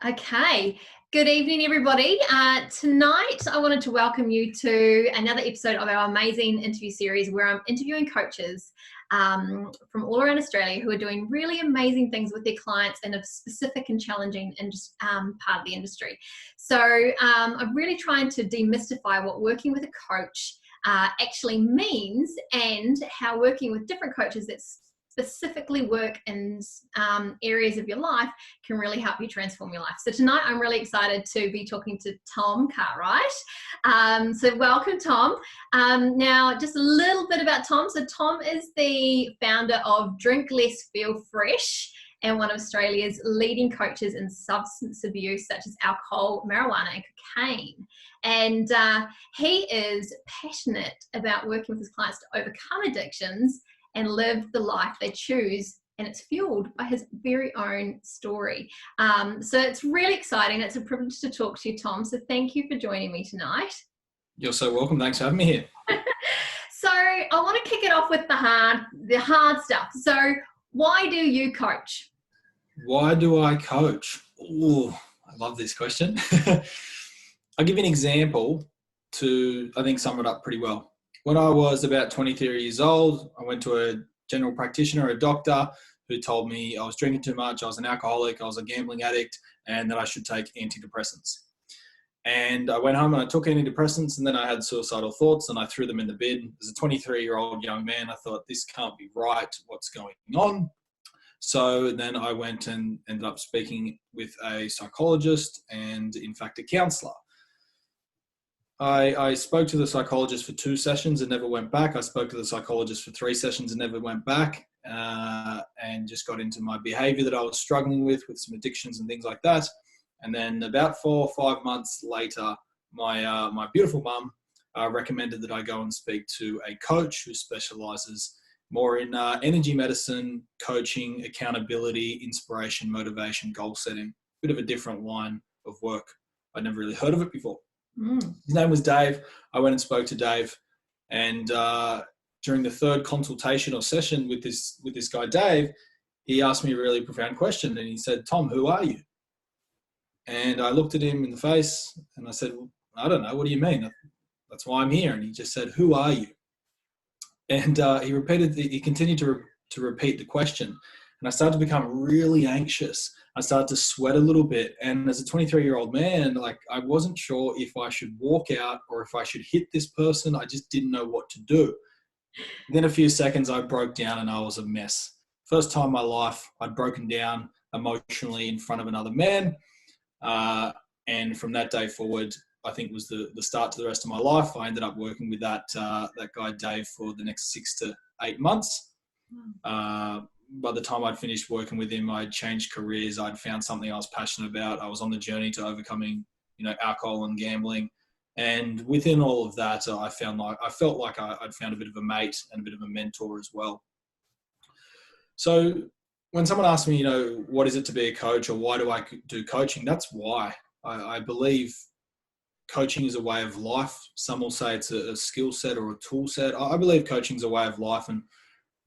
Okay. Good evening, everybody. Tonight, I wanted to welcome you to another episode of our amazing interview series where I'm interviewing coaches from all around Australia who are doing really amazing things with their clients in a specific and challenging part of the industry. So I'm really trying to demystify what working with a coach actually means and how working with different coaches that specifically work in areas of your life can really help you transform your life. So tonight I'm really excited to be talking to Tom Cartwright. So welcome, Tom. Now just a little bit about Tom. So Tom is the founder of Drink Less, Feel Fresh, and one of Australia's leading coaches in substance abuse such as alcohol, marijuana and cocaine. And he is passionate about working with his clients to overcome addictions and live the life they choose, and it's fueled by his very own story. So it's really exciting. It's a privilege to talk to you, Tom. So thank you for joining me tonight. You're so welcome. Thanks for having me here. So I want to kick it off with the hard stuff. So why do you coach? Why do I coach? Ooh, I love this question. I'll give you an example to, I think, sum it up pretty well. When I was about 23 years old, I went to a general practitioner, a doctor, who told me I was drinking too much, I was an alcoholic, I was a gambling addict, and that I should take antidepressants. And I went home and I took antidepressants, and then I had suicidal thoughts and I threw them in the bin. As a 23-year-old young man, I thought, this can't be right. What's going on? So then I went and ended up speaking with a psychologist and, in fact, a counsellor. I spoke to the psychologist for 2 sessions and never went back. I spoke to the psychologist for 3 sessions and never went back, and just got into my behaviour that I was struggling with some addictions and things like that. And then about 4 or 5 months later, my beautiful mum recommended that I go and speak to a coach who specialises more in energy medicine, coaching, accountability, inspiration, motivation, goal setting. Bit of a different line of work. I'd never really heard of it before. His name was Dave. I went and spoke to Dave, and during the 3rd consultation or session with this guy Dave, he asked me a really profound question, and he said, "Tom, who are you?" And I looked at him in the face and I said, "Well, I don't know. What do you mean? That's why I'm here." And he just said, "Who are you?" And he continued to repeat the question, and I started to become really anxious. I started to sweat a little bit. And as a 23-year-old man, I wasn't sure if I should walk out or if I should hit this person. I just didn't know what to do. Within a few seconds, I broke down and I was a mess. First time in my life, I'd broken down emotionally in front of another man. And from that day forward, I think was the start to the rest of my life. I ended up working with that guy, Dave, for the next 6 to 8 months. By the time I'd finished working with him, I'd changed careers. I'd found something I was passionate about. I was on the journey to overcoming, alcohol and gambling. And within all of that, I felt like I'd found a bit of a mate and a bit of a mentor as well. So when someone asks me, what is it to be a coach or why do I do coaching? That's why. I believe coaching is a way of life. Some will say it's a skill set or a tool set. I believe coaching is a way of life. And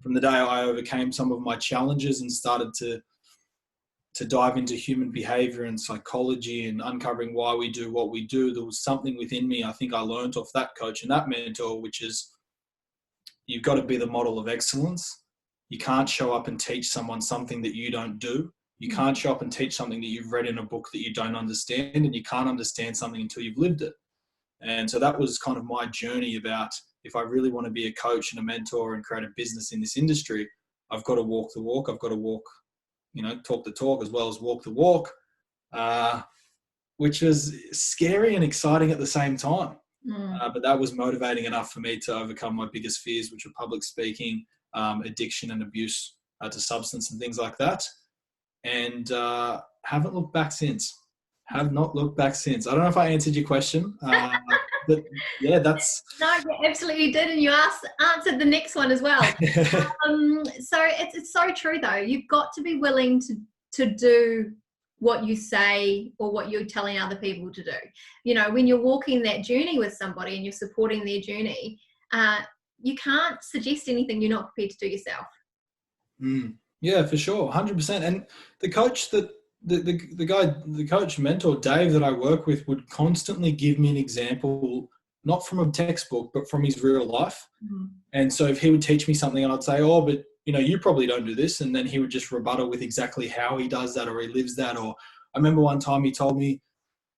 from the day I overcame some of my challenges and started to dive into human behavior and psychology and uncovering why we do what we do, there was something within me I think I learned off that coach and that mentor, which is you've got to be the model of excellence. You can't show up and teach someone something that you don't do. You can't show up and teach something that you've read in a book that you don't understand, and you can't understand something until you've lived it. And so that was kind of my journey about, if I really want to be a coach and a mentor and create a business in this industry, I've got to walk the walk. I've got to walk, talk the talk as well as walk the walk, which was scary and exciting at the same time. But that was motivating enough for me to overcome my biggest fears, which were public speaking, addiction and abuse to substance and things like that. And haven't looked back since. Have not looked back since. I don't know if I answered your question. But yeah, that's... No, you absolutely did, and you answered the next one as well. So it's so true though. You've got to be willing to do what you say or what you're telling other people to do. When you're walking that journey with somebody and you're supporting their journey, you can't suggest anything you're not prepared to do yourself. Yeah, for sure, 100%. And the coach that the coach mentor, Dave, that I work with would constantly give me an example, not from a textbook, but from his real life. Mm. And so if he would teach me something and I'd say, oh, but you probably don't do this. And then he would just rebuttal with exactly how he does that or he lives that. Or I remember one time he told me,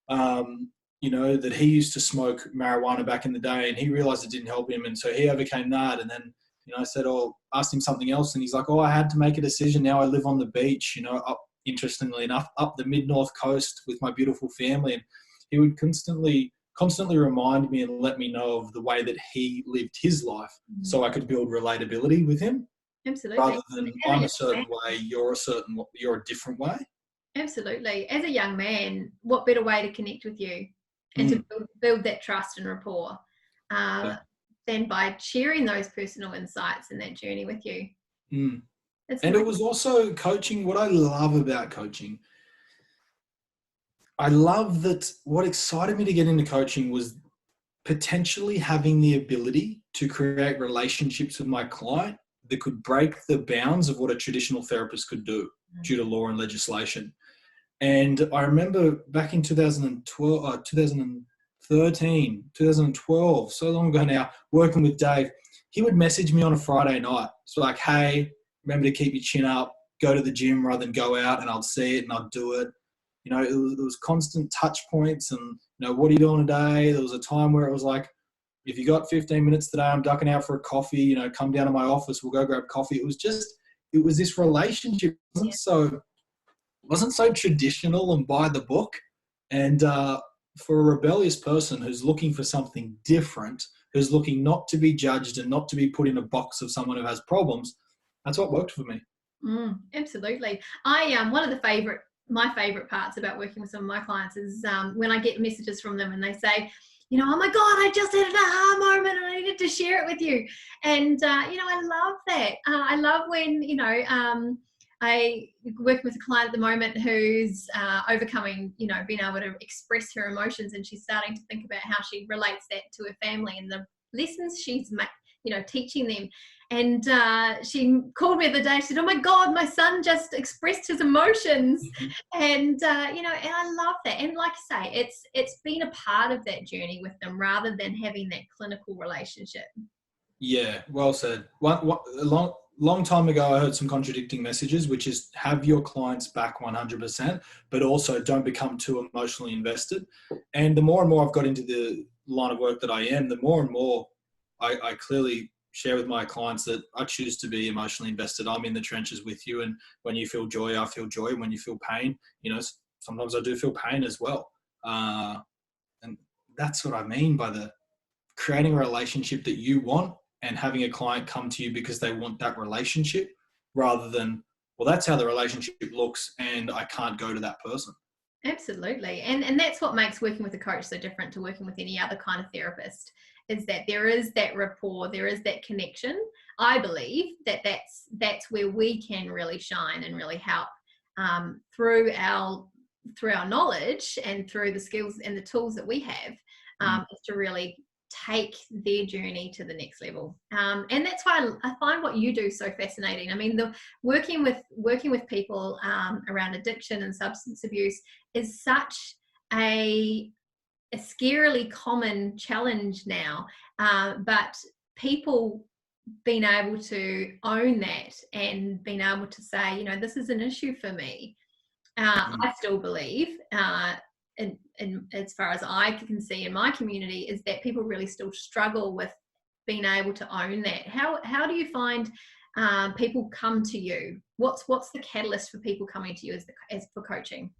that he used to smoke marijuana back in the day and he realized it didn't help him. And so he overcame that. And then, I said, asked him something else. And he's like, I had to make a decision. Now I live on the beach, up, interestingly enough, up the mid-north coast with my beautiful family. And he would constantly remind me and let me know of the way that he lived his life so I could build relatability with him. Absolutely. Rather than I'm a certain way, you're a different way. Absolutely. As a young man, what better way to connect with you and to build that trust and rapport than by sharing those personal insights and that journey with you. And it was also coaching. What I love about coaching, I love that what excited me to get into coaching was potentially having the ability to create relationships with my client that could break the bounds of what a traditional therapist could do due to law and legislation. And I remember back in 2012, so long ago now, working with Dave, he would message me on a Friday night. So like, hey, remember to keep your chin up, go to the gym rather than go out, and I'd see it and I'd do it. It was constant touch points and, what are you doing today? There was a time where it was like, if you got 15 minutes today, I'm ducking out for a coffee, come down to my office, we'll go grab coffee. It was this relationship. It wasn't so traditional and by the book. And for a rebellious person who's looking for something different, who's looking not to be judged and not to be put in a box of someone who has problems, that's what worked for me. Absolutely. One of my favorite parts about working with some of my clients is when I get messages from them and they say, oh my God, I just had an aha moment and I needed to share it with you. And, I love that. I love when, I work with a client at the moment who's overcoming, being able to express her emotions, and she's starting to think about how she relates that to her family and the lessons she's teaching them. And she called me the other day. She said, oh my God, my son just expressed his emotions. And, and I love that. And like I say, it's been a part of that journey with them rather than having that clinical relationship. Yeah, well said. A long time ago, I heard some contradicting messages, which is have your clients back 100%, but also don't become too emotionally invested. And the more and more I've got into the line of work that I am, the more and more I clearly share with my clients that I choose to be emotionally invested. I'm in the trenches with you. And when you feel joy, I feel joy. When you feel pain, sometimes I do feel pain as well. And that's what I mean by the creating a relationship that you want and having a client come to you because they want that relationship rather than, well, that's how the relationship looks and I can't go to that person. Absolutely. And that's what makes working with a coach so different to working with any other kind of therapist, is that there is that rapport, there is that connection. I believe that's where we can really shine and really help through our knowledge and through the skills and the tools that we have is to really take their journey to the next level. And that's why I find what you do so fascinating. I mean, working with people around addiction and substance abuse is such a scarily common challenge now, but people being able to own that and being able to say, this is an issue for me. I still believe, and as far as I can see in my community, is that people really still struggle with being able to own that. How do you find people come to you? What's the catalyst for people coming to you as for coaching?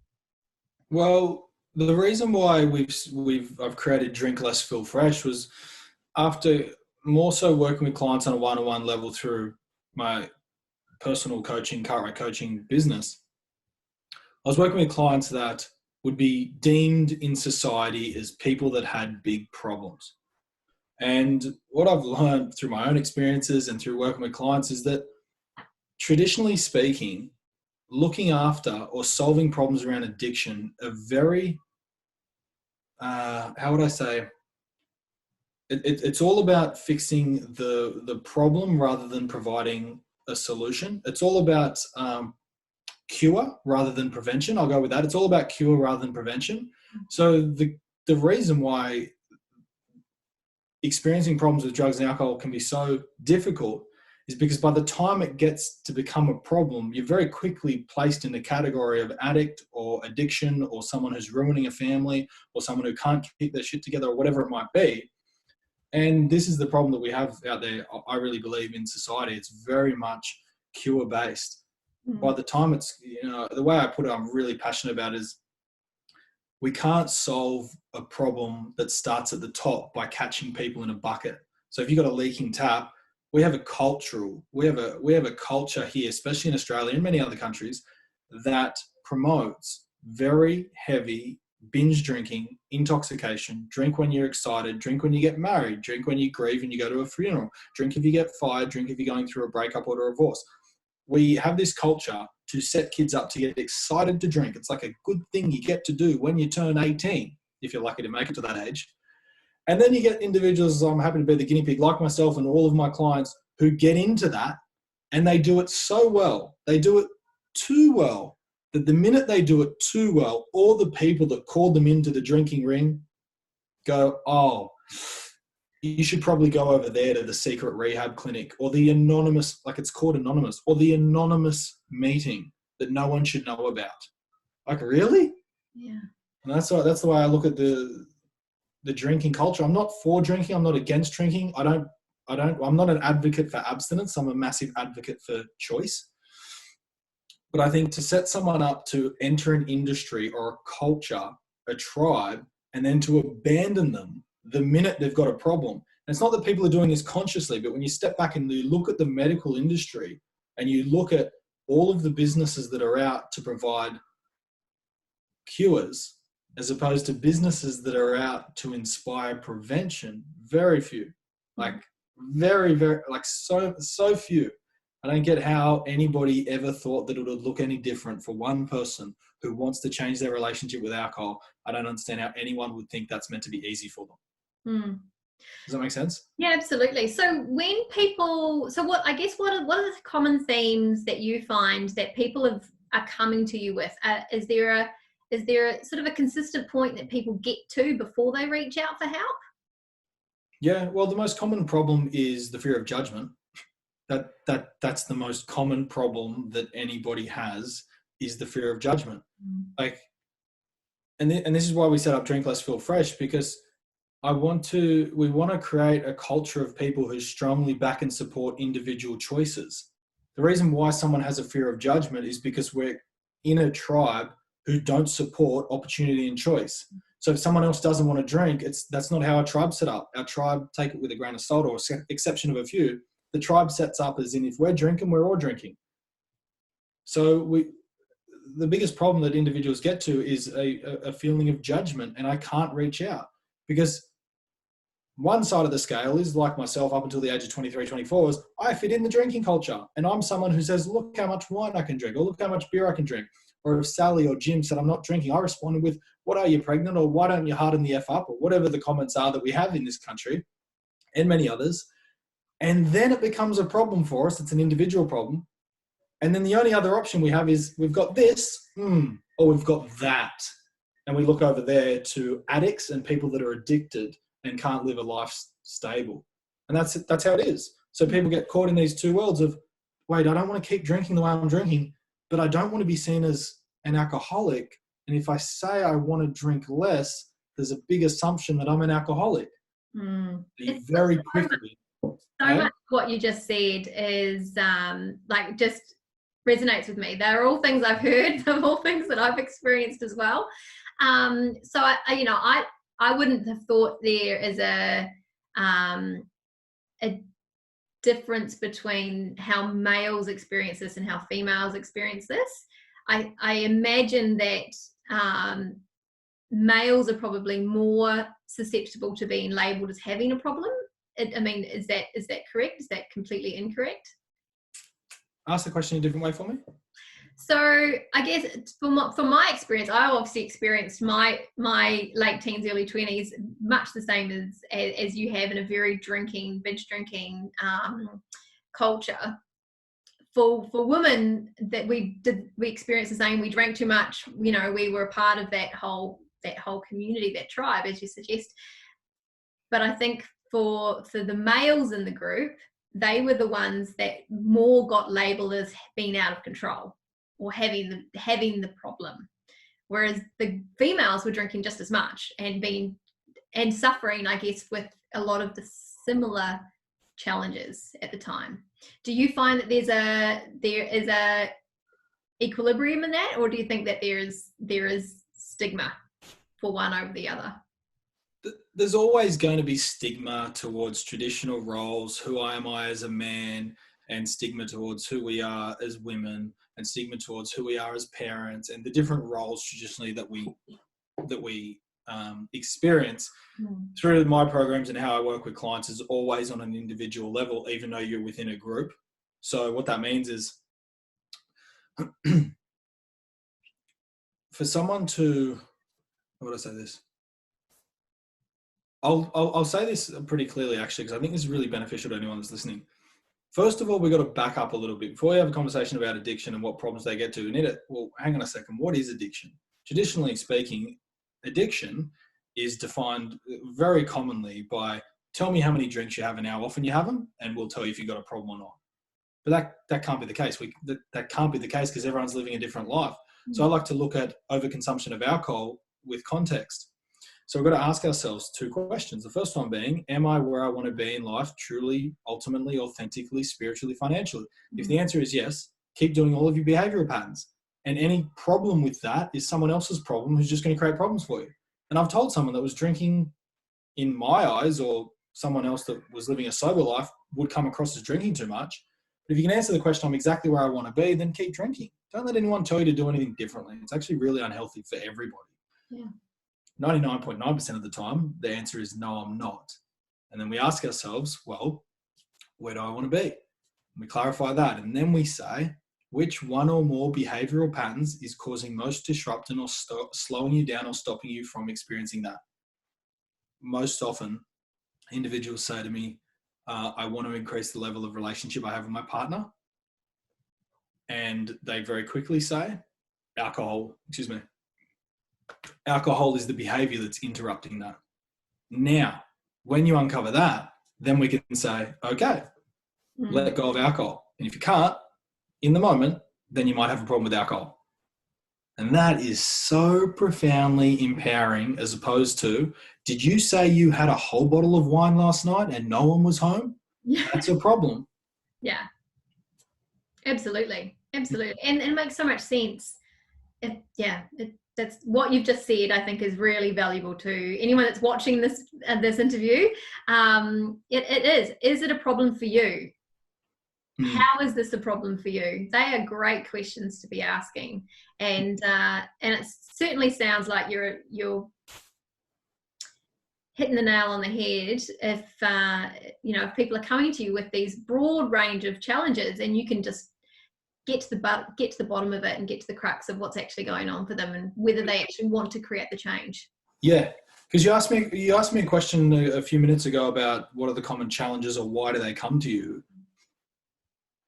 Well, the reason why I've created Drink Less, Feel Fresh was after more so working with clients on a one-on-one level through my personal coaching, Cartwright coaching business. I was working with clients that would be deemed in society as people that had big problems. And what I've learned through my own experiences and through working with clients is that traditionally speaking, looking after or solving problems around addiction are very, how would I say, it's all about fixing the problem rather than providing a solution. It's all about cure rather than prevention. I'll go with that. It's all about cure rather than prevention. So the reason why experiencing problems with drugs and alcohol can be so difficult is because by the time it gets to become a problem, you're very quickly placed in the category of addict or addiction or someone who's ruining a family or someone who can't keep their shit together or whatever it might be. And this is the problem that we have out there, I really believe, in society. It's very much cure based. By the time it's, the way I put it, I'm really passionate about is we can't solve a problem that starts at the top by catching people in a bucket. So if you've got a leaking tap, we have a culture here, especially in Australia and many other countries, that promotes very heavy binge drinking, intoxication. Drink when you're excited, drink when you get married, drink when you grieve and you go to a funeral, drink if you get fired, drink if you're going through a breakup or a divorce. We have this culture to set kids up to get excited to drink. It's like a good thing you get to do when you turn 18, if you're lucky to make it to that age. And then you get individuals, I'm happy to be the guinea pig, like myself and all of my clients, who get into that and they do it so well. They do it too well that the minute they do it too well, all the people that called them into the drinking ring go, oh, you should probably go over there to the secret rehab clinic or the anonymous, like it's called anonymous, or the anonymous meeting that no one should know about. Like, really? Yeah. And that's the way I look at the drinking culture. I'm not for drinking. I'm not against drinking. I'm not an advocate for abstinence. I'm a massive advocate for choice. But I think to set someone up to enter an industry or a culture, a tribe, and then to abandon them the minute they've got a problem. And it's not that people are doing this consciously, but when you step back and you look at the medical industry and you look at all of the businesses that are out to provide cures, as opposed to businesses that are out to inspire prevention, very few, like very, very, like so few. I don't get how anybody ever thought that it would look any different for one person who wants to change their relationship with alcohol. I don't understand how anyone would think that's meant to be easy for them. Does that make sense? Yeah, absolutely. So when people, what are the common themes that you find that people are coming to you with? Is there a sort of a consistent point that people get to before they reach out for help? Yeah, well, the most common problem is the fear of judgment. That's the most common problem that anybody has, is the fear of judgment. Like, and this is why we set up Drink Less, Feel Fresh, because we want to create a culture of people who strongly back and support individual choices. The reason why someone has a fear of judgment is because we're in a tribe who don't support opportunity and choice. So if someone else doesn't want to drink, that's not how our tribe's set up. Our tribe, take it with a grain of salt or exception of a few, the tribe sets up as in, if we're drinking, we're all drinking. So the biggest problem that individuals get to is a feeling of judgment, and I can't reach out because one side of the scale is, like myself, up until the age of 23, 24, is I fit in the drinking culture. And I'm someone who says, look how much wine I can drink, or look how much beer I can drink. Or if Sally or Jim said I'm not drinking, I responded with, what, are you pregnant? Or why don't you harden the F up? Or whatever the comments are that we have in this country and many others. And then it becomes a problem for us. It's an individual problem. And then the only other option we have is we've got this, or we've got that. And we look over there to addicts and people that are addicted and can't live a life stable. And that's how it is. So people get caught in these two worlds of, wait, I don't want to keep drinking the way I'm drinking, but I don't want to be seen as an alcoholic. And if I say I want to drink less, there's a big assumption that I'm an alcoholic. Very quickly. So much what you just said is just resonates with me. They're all things I've heard. They're all things that I've experienced as well. So I wouldn't have thought there is a difference between how males experience this and how females experience this. I imagine that males are probably more susceptible to being labelled as having a problem. Is that correct? Is that completely incorrect? Ask the question a different way for me. So I guess from my experience, I obviously experienced my late teens, early 20s, much the same as you have, in a very binge drinking culture. for women that we experienced the same. We drank too much. We were a part of that whole community, that tribe, as you suggest. But I think for the males in the group, they were the ones that more got labeled as being out of control or having the problem, whereas the females were drinking just as much and suffering, I guess, with a lot of the similar challenges at the time. Do you find that there is a equilibrium in that, or do you think that there is stigma for one over the other? There's always going to be stigma towards traditional roles. Who am I as a man? And stigma towards who we are as women, and stigma towards who we are as parents, and the different roles traditionally that we experience through my programs. And how I work with clients is always on an individual level, even though you're within a group. So what that means is for someone to, how would I say this? I'll say this pretty clearly, actually, because I think this is really beneficial to anyone that's listening. First of all, we've got to back up a little bit. Before we have a conversation about addiction and what problems they get to, we need to, well, hang on a second. What is addiction? Traditionally speaking, addiction is defined very commonly by, tell me how many drinks you have and how often you have them, and we'll tell you if you've got a problem or not. But that can't be the case. That can't be the case because everyone's living a different life. So I like to look at overconsumption of alcohol with context. So we've got to ask ourselves two questions. The first one being, am I where I want to be in life, truly, ultimately, authentically, spiritually, financially? If the answer is yes, keep doing all of your behavioral patterns. And any problem with that is someone else's problem who's just going to create problems for you. And I've told someone that was drinking, in my eyes, or someone else that was living a sober life would come across as drinking too much. But if you can answer the question, I'm exactly where I want to be, then keep drinking. Don't let anyone tell you to do anything differently. It's actually really unhealthy for everybody. Yeah. 99.9% of the time, the answer is no, I'm not. And then we ask ourselves, well, where do I want to be? And we clarify that. And then we say, which one or more behavioral patterns is causing most disruption or slowing you down or stopping you from experiencing that? Most often, individuals say to me, I want to increase the level of relationship I have with my partner. And they very quickly say, alcohol is the behavior that's interrupting that. Now, when you uncover that, then we can say, okay, let go of alcohol. And if you can't, in the moment, then you might have a problem with alcohol. And that is so profoundly empowering, as opposed to, did you say you had a whole bottle of wine last night and no one was home? Yeah. That's a problem. Yeah, absolutely. And it makes so much sense. That's what you've just said, I think, is really valuable to anyone that's watching this interview. It is. Is it a problem for you? How is this a problem for you? They are great questions to be asking, and it certainly sounds like you're hitting the nail on the head. If people are coming to you with these broad range of challenges, and you can just get to the bottom of it and get to the crux of what's actually going on for them and whether they actually want to create the change. Yeah, because you asked me a question a few minutes ago about what are the common challenges or why do they come to you.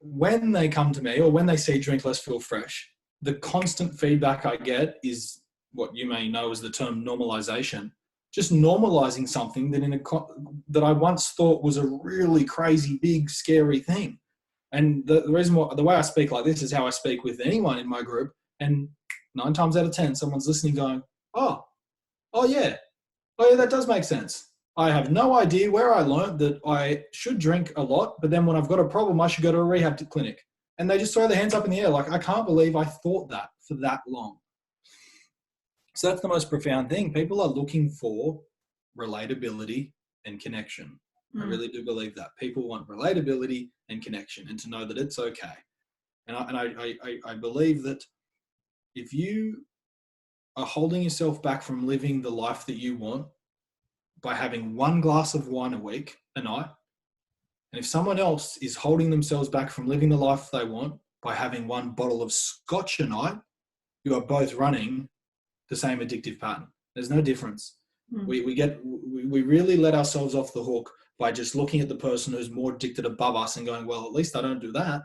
When they come to me or when they see Drink Less, Feel Fresh, the constant feedback I get is what you may know as the term normalization. Just normalizing something that I once thought was a really crazy, big, scary thing. And the way I speak like this is how I speak with anyone in my group. And 9 times out of 10, someone's listening going, oh yeah, that does make sense. I have no idea where I learned that I should drink a lot, but then when I've got a problem, I should go to a rehab clinic. And they just throw their hands up in the air like, I can't believe I thought that for that long. So that's the most profound thing. People are looking for relatability and connection. I really do believe that. People want relatability and connection and to know that it's okay. And I believe that if you are holding yourself back from living the life that you want by having 1 glass of wine a night, and if someone else is holding themselves back from living the life they want by having 1 bottle of scotch a night, you are both running the same addictive pattern. There's no difference. We really let ourselves off the hook by just looking at the person who's more addicted above us and going, well, at least I don't do that.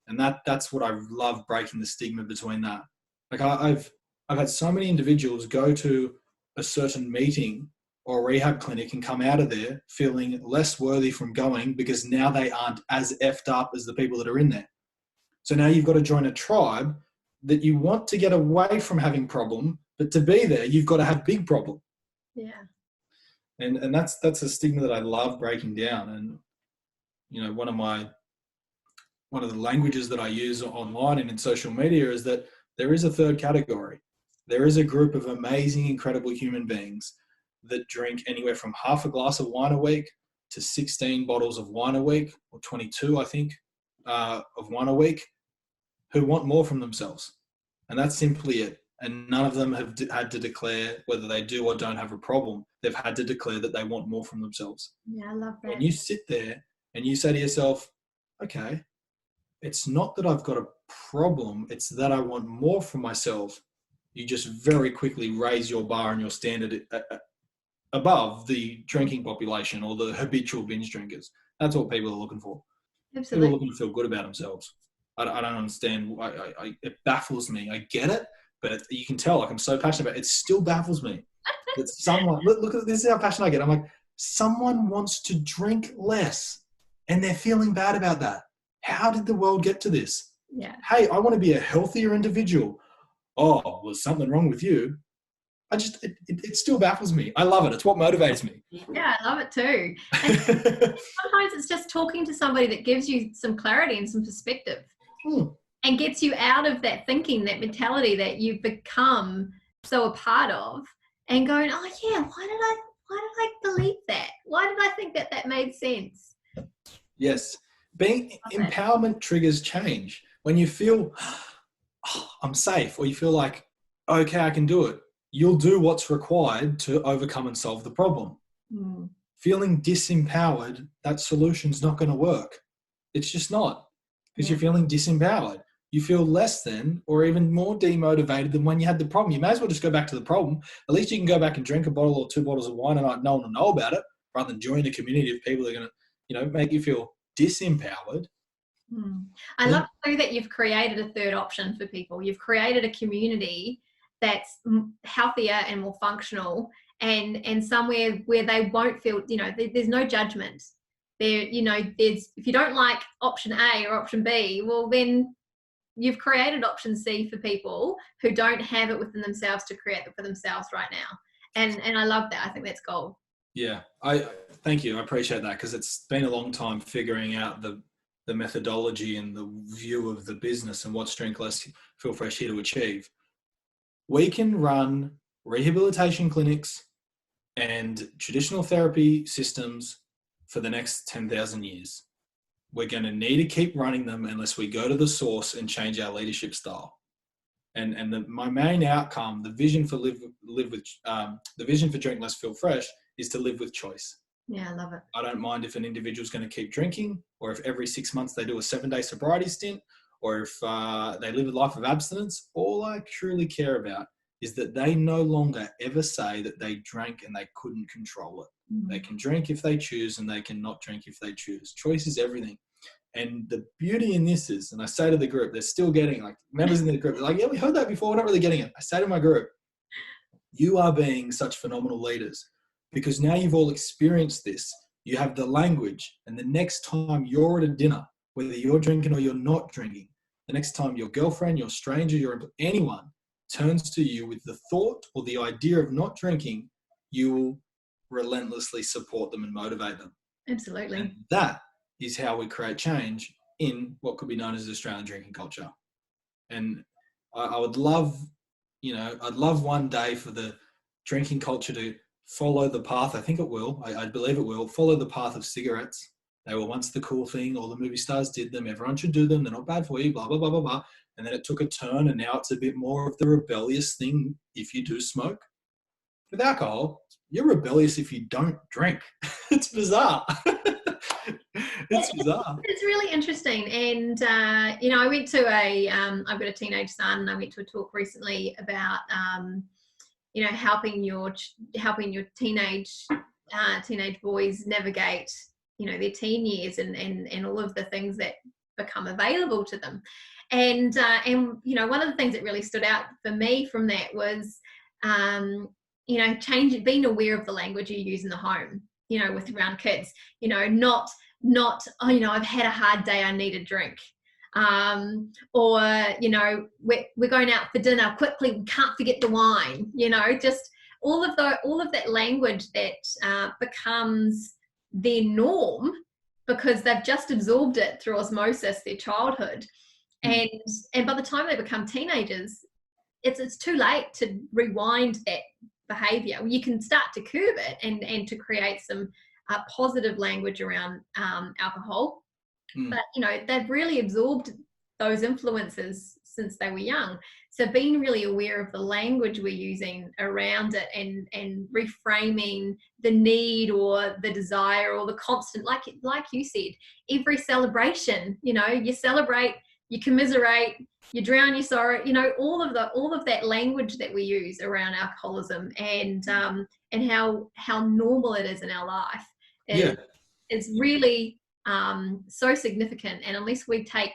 And that's what I love, breaking the stigma between that. Like I've had so many individuals go to a certain meeting or rehab clinic and come out of there feeling less worthy from going because now they aren't as effed up as the people that are in there. So now you've got to join a tribe that you want to get away from having problem, but to be there, you've got to have big problem. Yeah. And that's a stigma that I love breaking down. And, you know, one of the languages that I use online and in social media is that there is a third category. There is a group of amazing, incredible human beings that drink anywhere from half a glass of wine a week to 16 bottles of wine a week, or 22, I think, of wine a week, who want more from themselves. And that's simply it. And none of them have had to declare whether they do or don't have a problem. They've had to declare that they want more from themselves. Yeah, I love that. When you sit there and you say to yourself, okay, it's not that I've got a problem, it's that I want more from myself. You just very quickly raise your bar and your standard above the drinking population or the habitual binge drinkers. That's what people are looking for. Absolutely. People are looking to feel good about themselves. I don't understand. It baffles me. I get it, but you can tell, like, I'm so passionate about it. It still baffles me that someone, look at this is how passionate I get. I'm like, someone wants to drink less and they're feeling bad about that. How did the world get to this? Yeah. Hey, I want to be a healthier individual. Oh, well, there's something wrong with you. It still baffles me. I love it. It's what motivates me. Yeah, I love it too. And sometimes it's just talking to somebody that gives you some clarity and some perspective and gets you out of that thinking, that mentality that you've become so a part of, and going, oh yeah, why did I believe that? Why did I think that made sense? Yes. Empowerment triggers change. When you feel, oh, I'm safe, or you feel like, okay, I can do it, you'll do what's required to overcome and solve the problem. Feeling disempowered, that solution's not going to work. It's just not, because you're feeling disempowered. You feel less than, or even more demotivated than when you had the problem. You may as well just go back to the problem. At least you can go back and drink a bottle or 2 bottles of wine and no one will know about it, rather than join a community of people that are going to, you know, make you feel disempowered. I love too that you've created a third option for people. You've created a community that's healthier and more functional, and somewhere where they won't feel, you know, there's no judgment there. You know, if you don't like option A or option B, well then you've created option C for people who don't have it within themselves to create it for themselves right now. And I love that. I think that's gold. Yeah, I thank you. I appreciate that, because it's been a long time figuring out the methodology and the view of the business and what's Drink Less, Feel Fresh here to achieve. We can run rehabilitation clinics and traditional therapy systems for the next 10,000 years. We're going to need to keep running them unless we go to the source and change our leadership style. And my main outcome, the vision for the vision for Drink Less, Feel Fresh is to live with choice. Yeah, I love it. I don't mind if an individual's going to keep drinking, or if every 6 months they do a 7-day sobriety stint, or if they live a life of abstinence. All I truly care about is that they no longer ever say that they drank and they couldn't control it. They can drink if they choose, and they can not drink if they choose. Choice is everything. And the beauty in this is, and I say to the group, they're still getting, like, members in the group, they're like, yeah, we heard that before, we're not really getting it. I say to my group, you are being such phenomenal leaders, because now you've all experienced this. You have the language, and the next time you're at a dinner, whether you're drinking or you're not drinking, the next time your girlfriend, your stranger, anyone turns to you with the thought or the idea of not drinking, you will relentlessly support them and motivate them. Absolutely. And that is how we create change in what could be known as Australian drinking culture. And I would love, I'd love one day for the drinking culture to follow the path. I think it will. I believe it will follow the path of cigarettes. They were once the cool thing. All the movie stars did them. Everyone should do them. They're not bad for you, blah, blah, blah, blah, blah. And then it took a turn, and now it's a bit more of the rebellious thing if you do smoke. With alcohol, you're rebellious if you don't drink. It's bizarre. It's bizarre. It's really interesting. And, I went to I've got a teenage son, and I went to a talk recently about, helping your teenage boys navigate, their teen years and all of the things that become available to them. And you know, one of the things that really stood out for me from that was you know, being aware of the language you use in the home, you know, with around kids, you know, not oh, you know, I've had a hard day, I need a drink. Or, you know, we're going out for dinner quickly, we can't forget the wine, you know, just all of that language that becomes their norm because they've just absorbed it through osmosis, their childhood. And by the time they become teenagers, it's too late to rewind that behavior. You can start to curb it and to create some positive language around alcohol. But, you know, they've really absorbed those influences since they were young. So being really aware of the language we're using around it and reframing the need or the desire or the constant, like you said, every celebration, you know, you celebrate, you commiserate, you drown your sorrow, you know, all of that language that we use around alcoholism and how normal it is in our life is really so significant. And unless we take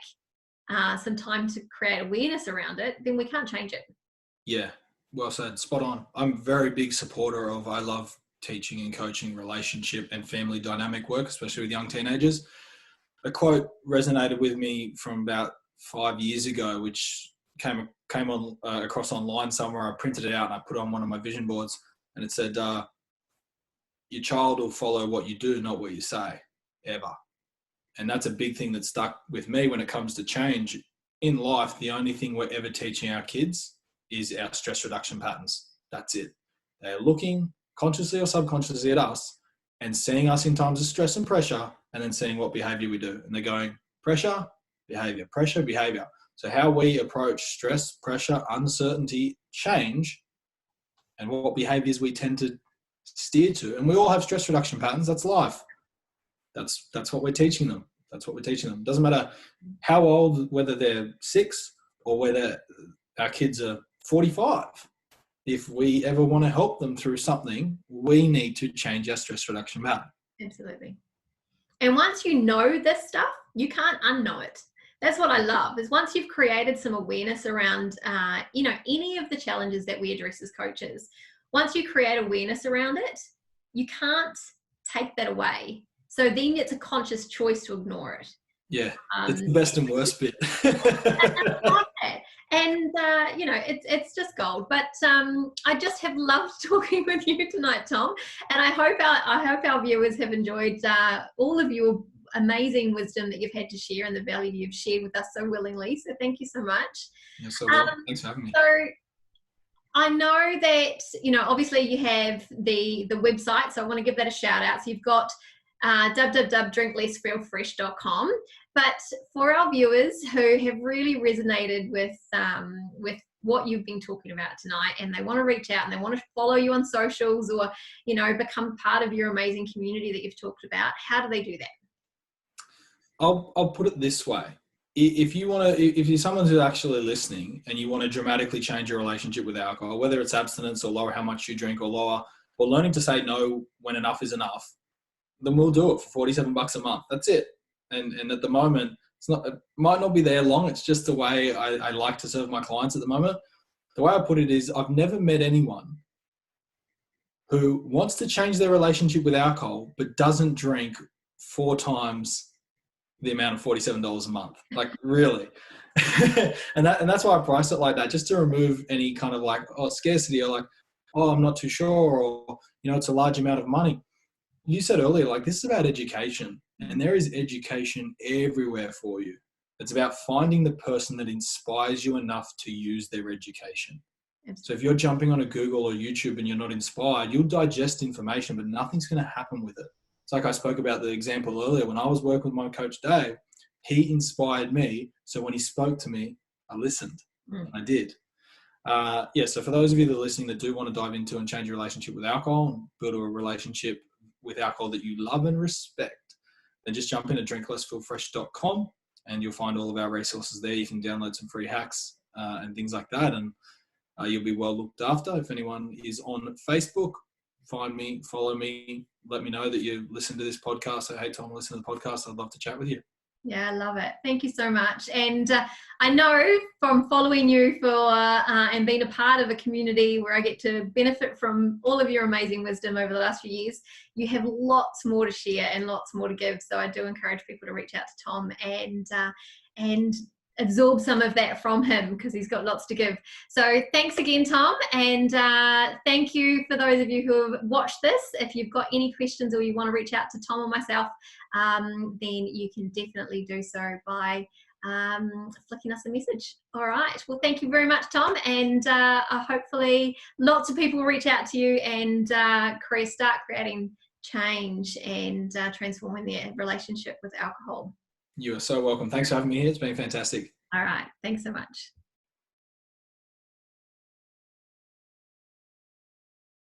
some time to create awareness around it, then we can't change it. Yeah, well said, spot on. I'm a very big supporter of, I love teaching and coaching relationship and family dynamic work, especially with young teenagers. A quote resonated with me from about 5 years ago, which came on across online somewhere. I printed it out and I put it on one of my vision boards, and it said, your child will follow what you do, not what you say, ever. And that's a big thing that stuck with me when it comes to change in life. The only thing we're ever teaching our kids is our stress reduction patterns. That's it. They're looking consciously or subconsciously at us and seeing us in times of stress and pressure, and then seeing what behavior we do. And they're going, pressure, behavior, pressure, behavior. So how we approach stress, pressure, uncertainty, change, and what behaviors we tend to steer to. And we all have stress reduction patterns. That's life. That's what we're teaching them. That's what we're teaching them. Doesn't matter how old, whether they're 6 or whether our kids are 45. If we ever want to help them through something, we need to change our stress reduction pattern. Absolutely. And once you know this stuff, you can't unknow it. That's what I love, is once you've created some awareness around, you know, any of the challenges that we address as coaches, once you create awareness around it, you can't take that away. So then it's a conscious choice to ignore it. Yeah, it's the best and worst bit. And you know, it's just gold. But I just have loved talking with you tonight, Tom. And I hope our viewers have enjoyed all of your amazing wisdom that you've had to share and the value you've shared with us so willingly. So thank you so much. You're so welcome. Thanks for having me. So I know that, you know, obviously you have the website, so I want to give that a shout out. So you've got www.drinklessfeelfresh.com. But for our viewers who have really resonated with what you've been talking about tonight, and they want to reach out and they want to follow you on socials or, you know, become part of your amazing community that you've talked about, how do they do that? I'll put it this way. If you're someone who's actually listening and you want to dramatically change your relationship with alcohol, whether it's abstinence or lower how much you drink or learning to say no when enough is enough, then we'll do it for $47 a month. That's it. And at the moment, it might not be there long. It's just the way I like to serve my clients at the moment. The way I put it is, I've never met anyone who wants to change their relationship with alcohol but doesn't drink 4 times the amount of $47 a month. Like, really. and that's why I price it like that, just to remove any kind of like, scarcity, or like, I'm not too sure, or, you know, it's a large amount of money. You said earlier, like, this is about education, and there is education everywhere for you. It's about finding the person that inspires you enough to use their education. So if you're jumping on a Google or YouTube and you're not inspired, you'll digest information, but nothing's going to happen with it. It's like I spoke about the example earlier. When I was working with my coach, Dave, he inspired me. So when he spoke to me, I listened, and I did. So for those of you that are listening that do want to dive into and change your relationship with alcohol and build a relationship with alcohol that you love and respect, then just jump into drinklessfeelfresh.com and you'll find all of our resources there. You can download some free hacks and things like that, and you'll be well looked after. If anyone is on Facebook, find me, follow me, let me know that you listen to this podcast. Say, hey, Tom, listen to the podcast. I'd love to chat with you. Yeah, I love it. Thank you so much. And I know from following you for and being a part of a community where I get to benefit from all of your amazing wisdom over the last few years, you have lots more to share and lots more to give. So I do encourage people to reach out to Tom and absorb some of that from him, because he's got lots to give. So thanks again, Tom, and thank you for those of you who have watched this. If you've got any questions or you want to reach out to Tom or myself, then you can definitely do so by flicking us a message. All right, well, thank you very much, Tom, and hopefully lots of people will reach out to you and start creating change and transforming their relationship with alcohol. You are so welcome. Thanks for having me here. It's been fantastic. All right. Thanks so much.